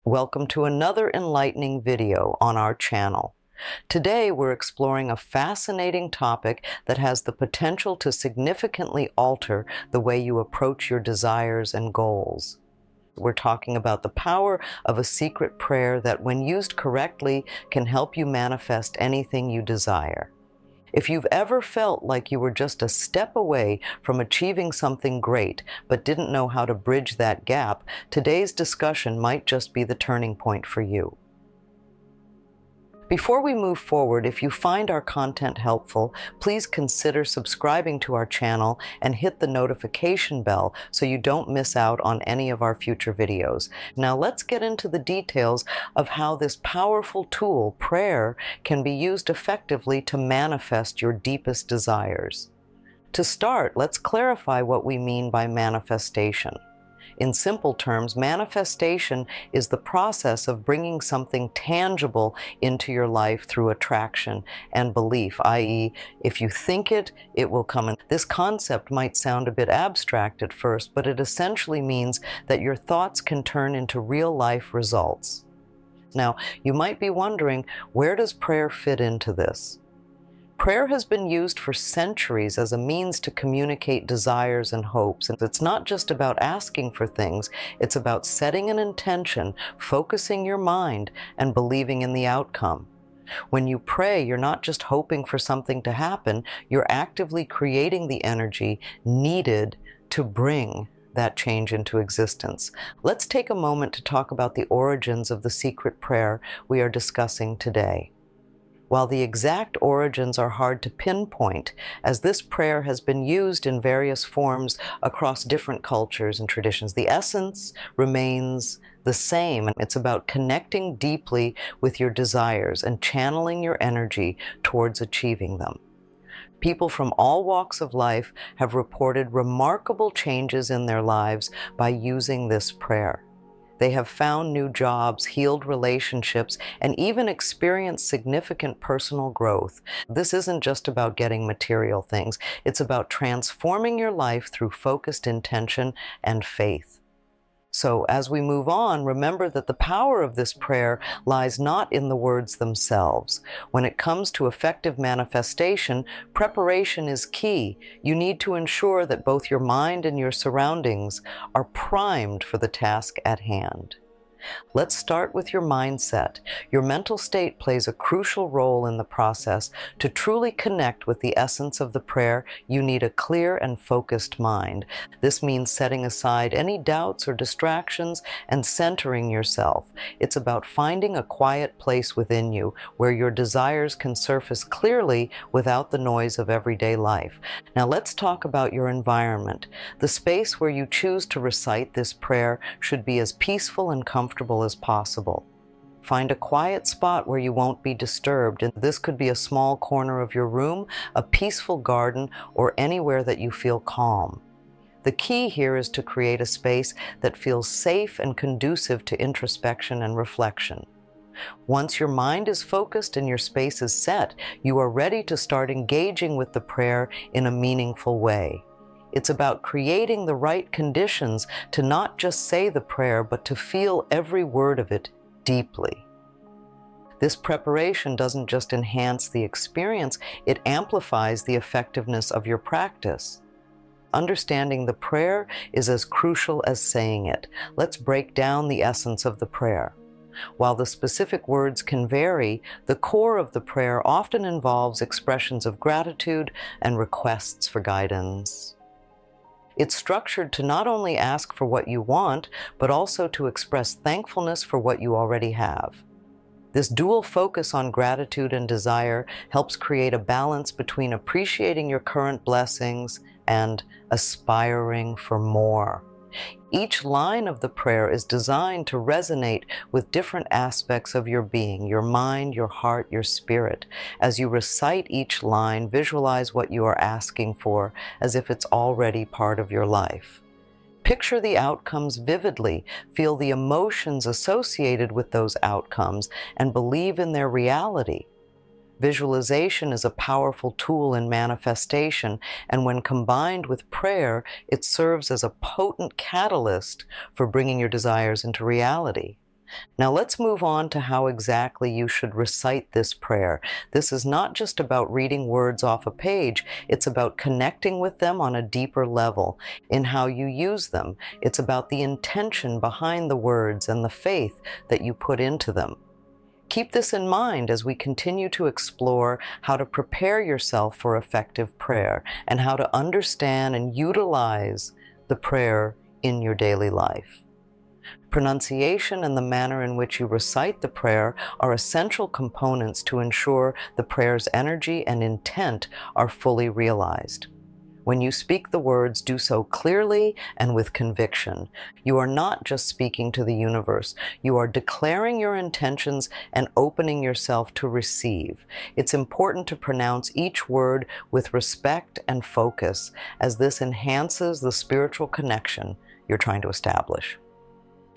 Welcome to another enlightening video on our channel. Today we're exploring a fascinating topic that has the potential to significantly alter the way you approach your desires and goals. We're talking about the power of a secret prayer that, when used correctly, can help you manifest anything you desire. If you've ever felt like you were just a step away from achieving something great but didn't know how to bridge that gap, today's discussion might just be the turning point for you. Before we move forward, if you find our content helpful, please consider subscribing to our channel and hit the notification bell so you don't miss out on any of our future videos. Now let's get into the details of how this powerful tool, prayer, can be used effectively to manifest your deepest desires. To start, let's clarify what we mean by manifestation. In simple terms, manifestation is the process of bringing something tangible into your life through attraction and belief, i.e., if you think it, it will come. This concept might sound a bit abstract at first, but it essentially means that your thoughts can turn into real-life results. Now, you might be wondering, where does prayer fit into this? Prayer has been used for centuries as a means to communicate desires and hopes. And it's not just about asking for things, it's about setting an intention, focusing your mind, and believing in the outcome. When you pray, you're not just hoping for something to happen, you're actively creating the energy needed to bring that change into existence. Let's take a moment to talk about the origins of the secret prayer we are discussing today. While the exact origins are hard to pinpoint, as this prayer has been used in various forms across different cultures and traditions, the essence remains the same. It's about connecting deeply with your desires and channeling your energy towards achieving them. People from all walks of life have reported remarkable changes in their lives by using this prayer. They have found new jobs, healed relationships, and even experienced significant personal growth. This isn't just about getting material things. It's about transforming your life through focused intention and faith. So as we move on, remember that the power of this prayer lies not in the words themselves. When it comes to effective manifestation, preparation is key. You need to ensure that both your mind and your surroundings are primed for the task at hand. Let's start with your mindset. Your mental state plays a crucial role in the process. To truly connect with the essence of the prayer, you need a clear and focused mind. This means setting aside any doubts or distractions and centering yourself. It's about finding a quiet place within you where your desires can surface clearly without the noise of everyday life. Now let's talk about your environment. The space where you choose to recite this prayer should be as peaceful and comfortable as possible. Find a quiet spot where you won't be disturbed, and this could be a small corner of your room, a peaceful garden, or anywhere that you feel calm. The key here is to create a space that feels safe and conducive to introspection and reflection. Once your mind is focused and your space is set, you are ready to start engaging with the prayer in a meaningful way. It's about creating the right conditions to not just say the prayer, but to feel every word of it deeply. This preparation doesn't just enhance the experience, it amplifies the effectiveness of your practice. Understanding the prayer is as crucial as saying it. Let's break down the essence of the prayer. While the specific words can vary, the core of the prayer often involves expressions of gratitude and requests for guidance. It's structured to not only ask for what you want, but also to express thankfulness for what you already have. This dual focus on gratitude and desire helps create a balance between appreciating your current blessings and aspiring for more. Each line of the prayer is designed to resonate with different aspects of your being, your mind, your heart, your spirit. As you recite each line, visualize what you are asking for as if it's already part of your life. Picture the outcomes vividly, feel the emotions associated with those outcomes, and believe in their reality. Visualization is a powerful tool in manifestation, and when combined with prayer, it serves as a potent catalyst for bringing your desires into reality. Now let's move on to how exactly you should recite this prayer. This is not just about reading words off a page, it's about connecting with them on a deeper level in how you use them. It's about the intention behind the words and the faith that you put into them. Keep this in mind as we continue to explore how to prepare yourself for effective prayer and how to understand and utilize the prayer in your daily life. Pronunciation and the manner in which you recite the prayer are essential components to ensure the prayer's energy and intent are fully realized. When you speak the words, do so clearly and with conviction. You are not just speaking to the universe. You are declaring your intentions and opening yourself to receive. It's important to pronounce each word with respect and focus, as this enhances the spiritual connection you're trying to establish.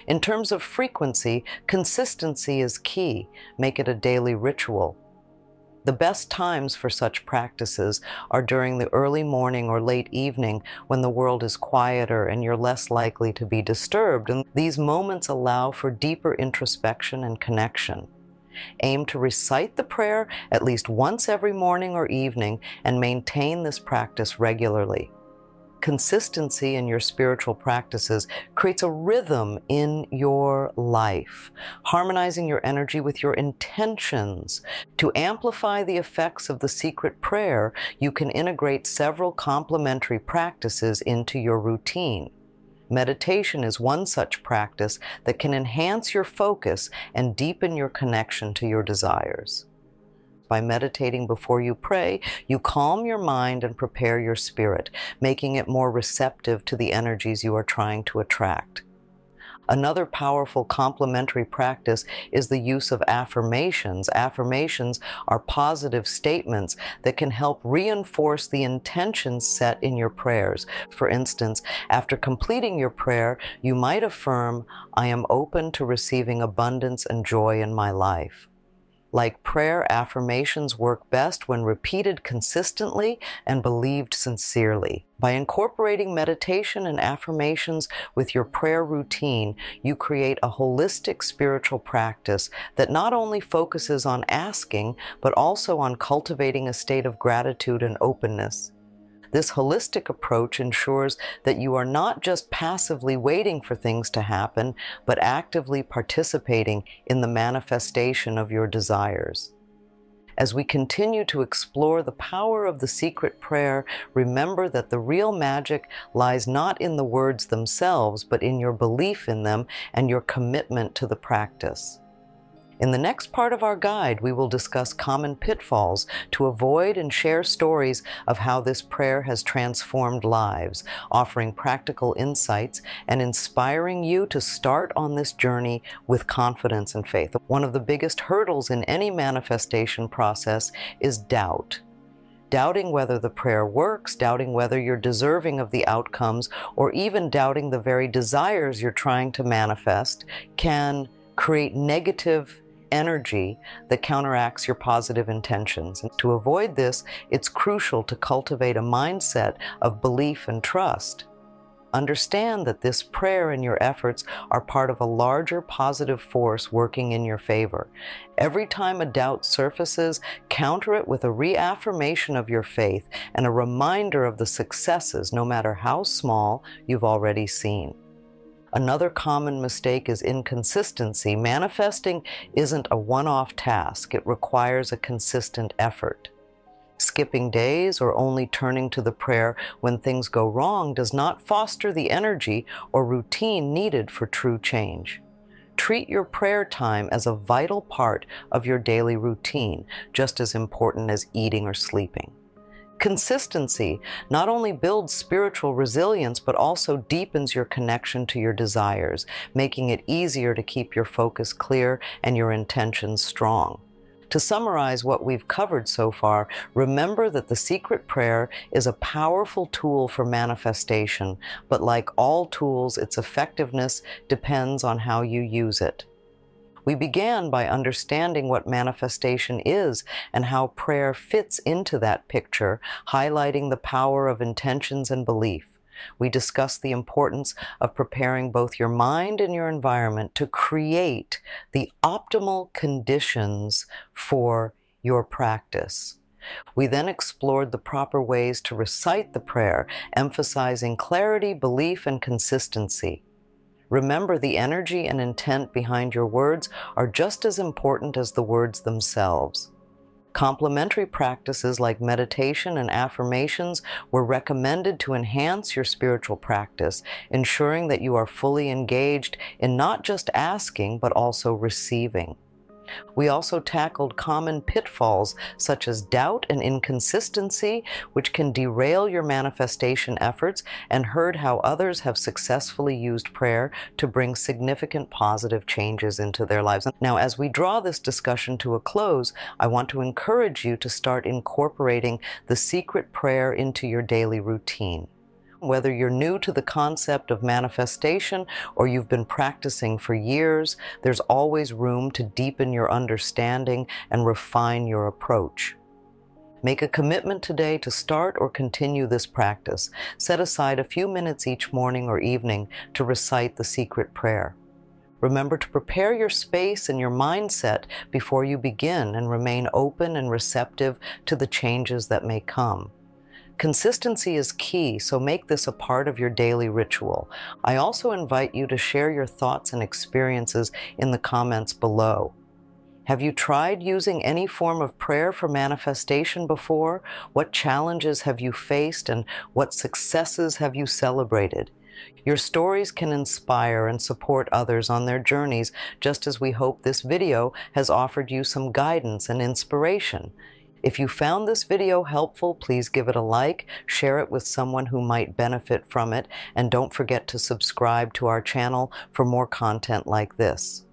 In terms of frequency, consistency is key. Make it a daily ritual. The best times for such practices are during the early morning or late evening when the world is quieter and you're less likely to be disturbed, and these moments allow for deeper introspection and connection. Aim to recite the prayer at least once every morning or evening and maintain this practice regularly. Consistency in your spiritual practices creates a rhythm in your life, harmonizing your energy with your intentions. To amplify the effects of the secret prayer, you can integrate several complementary practices into your routine. Meditation is one such practice that can enhance your focus and deepen your connection to your desires. By meditating before you pray, you calm your mind and prepare your spirit, making it more receptive to the energies you are trying to attract. Another powerful complementary practice is the use of affirmations. Affirmations are positive statements that can help reinforce the intentions set in your prayers. For instance, after completing your prayer, you might affirm, "I am open to receiving abundance and joy in my life." Like prayer, affirmations work best when repeated consistently and believed sincerely. By incorporating meditation and affirmations with your prayer routine, you create a holistic spiritual practice that not only focuses on asking, but also on cultivating a state of gratitude and openness. This holistic approach ensures that you are not just passively waiting for things to happen, but actively participating in the manifestation of your desires. As we continue to explore the power of the secret prayer, remember that the real magic lies not in the words themselves, but in your belief in them and your commitment to the practice. In the next part of our guide, we will discuss common pitfalls to avoid and share stories of how this prayer has transformed lives, offering practical insights and inspiring you to start on this journey with confidence and faith. One of the biggest hurdles in any manifestation process is doubt. Doubting whether the prayer works, doubting whether you're deserving of the outcomes, or even doubting the very desires you're trying to manifest can create negative energy that counteracts your positive intentions. And to avoid this, it's crucial to cultivate a mindset of belief and trust. Understand that this prayer and your efforts are part of a larger positive force working in your favor. Every time a doubt surfaces, counter it with a reaffirmation of your faith and a reminder of the successes, no matter how small, you've already seen. Another common mistake is inconsistency. Manifesting isn't a one-off task. It requires a consistent effort. Skipping days or only turning to the prayer when things go wrong does not foster the energy or routine needed for true change. Treat your prayer time as a vital part of your daily routine, just as important as eating or sleeping. Consistency not only builds spiritual resilience, but also deepens your connection to your desires, making it easier to keep your focus clear and your intentions strong. To summarize what we've covered so far, remember that the secret prayer is a powerful tool for manifestation, but like all tools, its effectiveness depends on how you use it. We began by understanding what manifestation is and how prayer fits into that picture, highlighting the power of intentions and belief. We discuss the importance of preparing both your mind and your environment to create the optimal conditions for your practice. We then explored the proper ways to recite the prayer, emphasizing clarity, belief, and consistency. Remember, the energy and intent behind your words are just as important as the words themselves. Complementary practices like meditation and affirmations were recommended to enhance your spiritual practice, ensuring that you are fully engaged in not just asking, but also receiving. We also tackled common pitfalls such as doubt and inconsistency, which can derail your manifestation efforts, and heard how others have successfully used prayer to bring significant positive changes into their lives. Now, as we draw this discussion to a close, I want to encourage you to start incorporating the secret prayer into your daily routine. Whether you're new to the concept of manifestation or you've been practicing for years, there's always room to deepen your understanding and refine your approach. Make a commitment today to start or continue this practice. Set aside a few minutes each morning or evening to recite the secret prayer. Remember to prepare your space and your mindset before you begin, and remain open and receptive to the changes that may come. Consistency is key, so make this a part of your daily ritual. I also invite you to share your thoughts and experiences in the comments below. Have you tried using any form of prayer for manifestation before? What challenges have you faced, and what successes have you celebrated? Your stories can inspire and support others on their journeys, just as we hope this video has offered you some guidance and inspiration. If you found this video helpful, please give it a like, share it with someone who might benefit from it, and don't forget to subscribe to our channel for more content like this.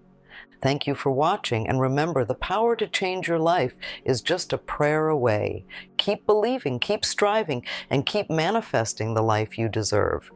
Thank you for watching, and remember, the power to change your life is just a prayer away. Keep believing, keep striving, and keep manifesting the life you deserve.